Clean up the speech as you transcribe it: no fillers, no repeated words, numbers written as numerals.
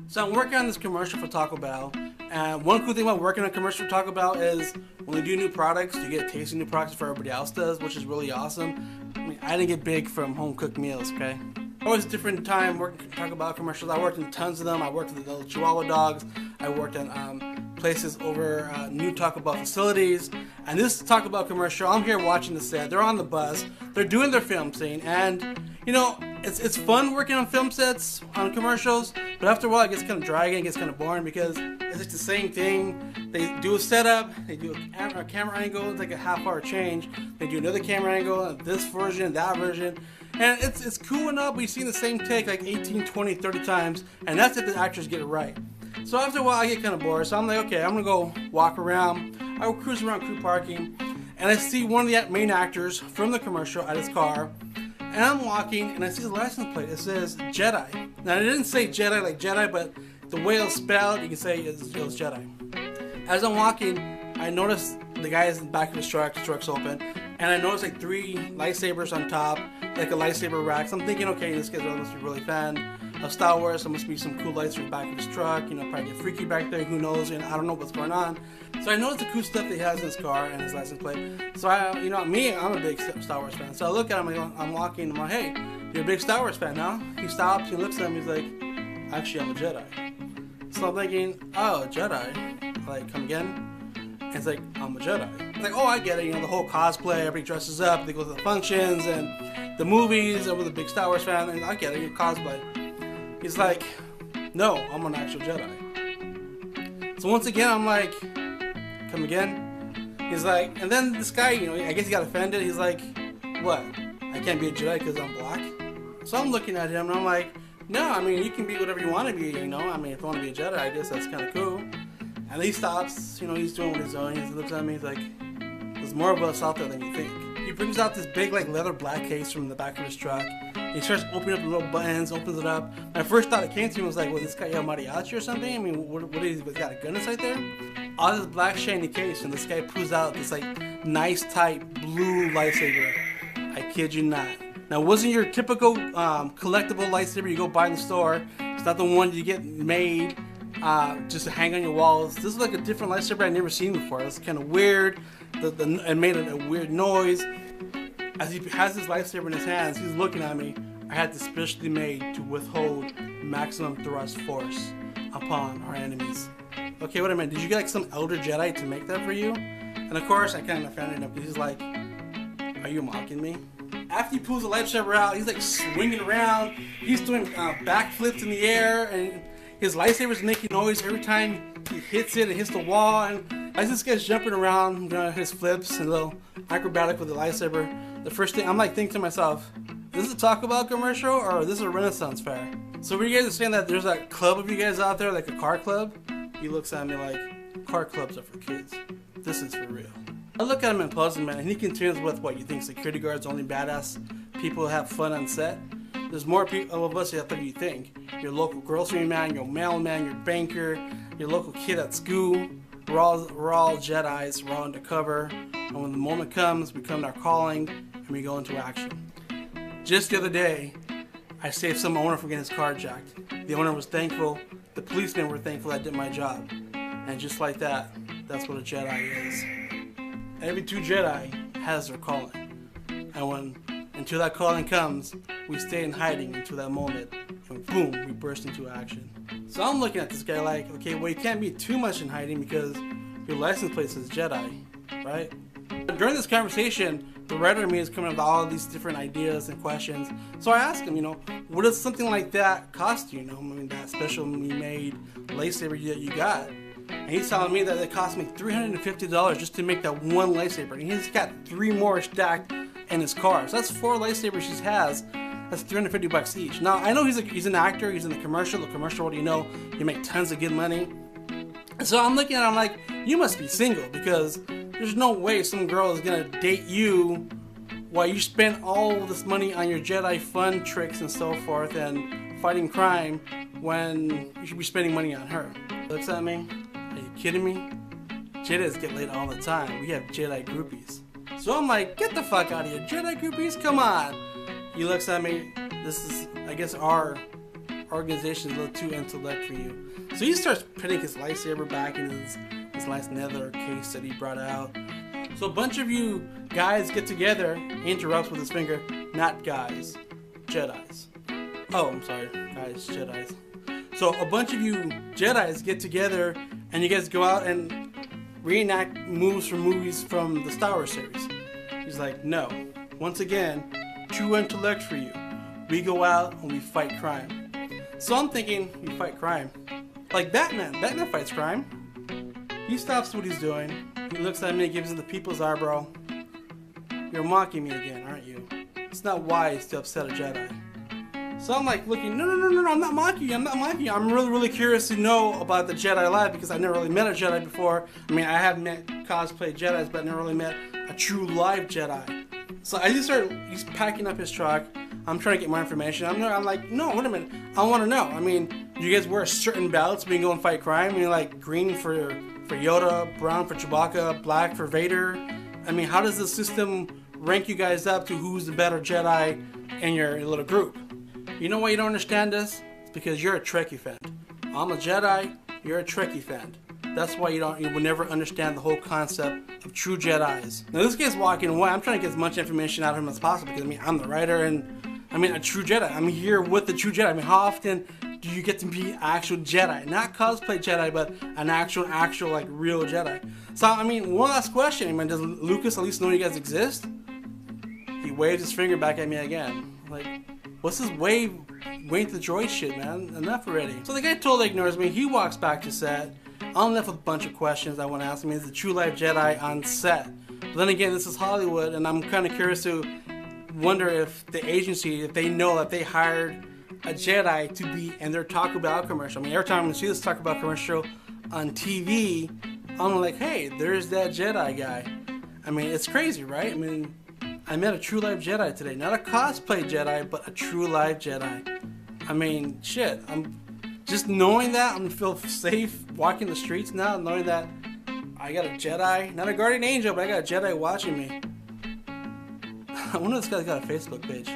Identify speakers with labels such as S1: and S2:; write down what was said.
S1: So I'm working on this commercial for Taco Bell, and one cool thing about working on a commercial for Taco Bell is when we do new products, you get tasting new products before everybody else does, which is really awesome. I mean, I didn't get big from home cooked meals, okay? Always a different time working Taco Bell commercials. I worked in tons of them. I worked with the little Chihuahua dogs. I worked in places over new Taco Bell facilities. And this Taco Bell commercial, I'm here watching the set. They're on the bus. They're doing their film scene, and you know, it's fun working on film sets, on commercials, but after a while it gets kind of dragging, it gets kind of boring because it's just the same thing. They do a setup, they do a camera angle, it's like a half-hour change. They do another camera angle, this version, that version, and it's cool enough, but you've seen the same take like 18, 20, 30 times, and that's if the actors get it right. So after a while I get kind of bored, so I'm like, okay, I'm gonna go walk around. I will cruise around crew parking, and I see one of the main actors from the commercial at his car. And I'm walking, and I see the license plate. It says Jedi. Now, it didn't say Jedi like Jedi, but the way it's spelled, you can say it was Jedi. As I'm walking, I notice the guy is in the back of his truck. The truck's open. And I notice like 3 lightsabers on top, like a lightsaber rack. So I'm thinking, okay, this guy must be really fan of Star Wars. There must be some cool lights in the back of his truck. You know, probably get freaky back there. Who knows? And I don't know what's going on. So I notice the cool stuff that he has in his car and his license plate. So I'm a big Star Wars fan. So I look at him. I'm walking. I'm like, hey, you're a big Star Wars fan, huh? He stops. He looks at me. He's like, actually, I'm a Jedi. So I'm thinking, oh, Jedi. Like, come again? And it's like, I'm a Jedi. It's like, oh, I get it. You know, the whole cosplay. Everybody dresses up. They go to the functions and the movies. I was a big Star Wars fan. And I get it. You cosplay. He's like, no, I'm an actual Jedi. So once again, I'm like, come again? He's like, and then this guy, you know, I guess he got offended. He's like, what? I can't be a Jedi because I'm black? So I'm looking at him and I'm like, no, I mean, you can be whatever you want to be, you know? I mean, if you want to be a Jedi, I guess that's kind of cool. And he stops, you know, he's doing what he's doing. He looks at me, he's like, there's more of us out there than you think. He brings out this big, like, leather black case from the back of his truck. He starts opening up the little buttons, opens it up. My first thought that came to me was like, well, this guy El Mariachi or something? I mean, what is he got a gun inside there? Out of this black shiny case, and this guy pulls out this like nice tight blue lightsaber. I kid you not. Now, it wasn't your typical collectible lightsaber you go buy in the store. It's not the one you get made just to hang on your walls. This is like a different lightsaber I'd never seen before. It's kind of weird. It made a weird noise. As he has his lightsaber in his hands, he's looking at me. I had this specially made to withhold maximum thrust force upon our enemies. Okay, wait a minute. Did you get like some elder Jedi to make that for you? And of course, I kind of offended him because he's like, are you mocking me? After he pulls the lightsaber out, he's like swinging around. He's doing backflips in the air, and his lightsaber's making noise every time he hits it and hits the wall. And as this guy's jumping around, doing his flips and a little acrobatic with the lightsaber, the first thing I'm like thinking to myself, is this a Taco Bell commercial or is this a Renaissance fair? So when you guys are saying that there's a club of you guys out there, like a car club, he looks at me like, car clubs are for kids. This is for real. I look at him in puzzlement, and he continues with what you think security guards only badass people who have fun on set. There's more people of us out there than you think. Your local grocery man, your mailman, your banker, your local kid at school. We're all Jedis, we're all undercover. And when the moment comes, we come to our calling and we go into action. Just the other day, I saved some owner from getting his car jacked. The owner was thankful. The policemen were thankful I did my job. And just like that, that's what a Jedi is. Every true Jedi has their calling. And until that calling comes, we stay in hiding until that moment. And boom, we burst into action. So I'm looking at this guy like, okay, well, you can't be too much in hiding because your license plate says Jedi, right? During this conversation, the writer in me is coming up with all of these different ideas and questions. So I asked him, you know, what does something like that cost you? You know, I mean, that specially made lightsaber that you got. And he's telling me that it cost me $350 just to make that one lightsaber. And he's got 3 more stacked in his car. So that's 4 lightsabers he has. That's $350 each. Now, I know he's an actor. He's in the commercial. The commercial, what do you know? You make tons of good money. And so I'm looking at him like, you must be single because there's no way some girl is going to date you while you spend all this money on your Jedi fun tricks and so forth and fighting crime when you should be spending money on her. Looks at me. Are you kidding me? Jedis get laid all the time. We have Jedi groupies. So I'm like, get the fuck out of here. Jedi groupies? Come on. He looks at me. This is, I guess, our organization is a little too intellect for you. So he starts putting his lightsaber back in his nice nether case that he brought out. So a bunch of you guys get together. He interrupts with his finger. Not guys, Jedis. Oh, I'm sorry, guys, Jedis. So a bunch of you Jedis get together and you guys go out and reenact moves from movies from the Star Wars series. He's like, no. Once again, true intellect for you. We go out and we fight crime. So I'm thinking, we fight crime. Like Batman. Batman fights crime. He stops what he's doing. He looks at me and gives him the people's eyebrow. You're mocking me again, aren't you? It's not wise to upset a Jedi. So I'm like looking, no, I'm not mocking you, I'm really, really curious to know about the Jedi life because I never really met a Jedi before. I mean, I have met cosplay Jedis, but I never really met a true live Jedi. So I just he's packing up his truck. I'm trying to get more information. I'm like, no, wait a minute, I want to know. I mean, do you guys wear certain belts when you go and fight crime? I mean, like green for Yoda, brown for Chewbacca, black for Vader. I mean, how does the system rank you guys up to who's the better Jedi in your little group? You know why you don't understand this? It's because you're a Trekkie fan. I'm a Jedi, you're a Trekkie fan. That's why you will never understand the whole concept of true Jedis. Now this guy's walking away. I'm trying to get as much information out of him as possible because I mean, I'm the writer and I mean a true Jedi. I'm here with the true Jedi. I mean, how often do you get to be actual Jedi? Not cosplay Jedi, but an actual like real Jedi. So I mean, one last question. I mean, does Lucas at least know you guys exist? He waves his finger back at me again. Like, what's this wave to the droid shit, man? Enough already. So the guy totally ignores me. He walks back to set. I'm left with a bunch of questions I want to ask him. Is the true life Jedi on set? But then again, this is Hollywood, and I'm kind of curious to wonder if the agency, if they know that they hired a Jedi to be in their Taco Bell commercial. I mean, every time I see this Taco Bell commercial on TV, I'm like, hey, there's that Jedi guy. I mean, it's crazy, right? I mean, I met a true life Jedi today. Not a cosplay Jedi, but a true life Jedi. I mean, shit. I'm just knowing that I'm gonna feel safe walking the streets now, knowing that I got a Jedi, not a guardian angel, but I got a Jedi watching me. I wonder if this guy's got a Facebook page.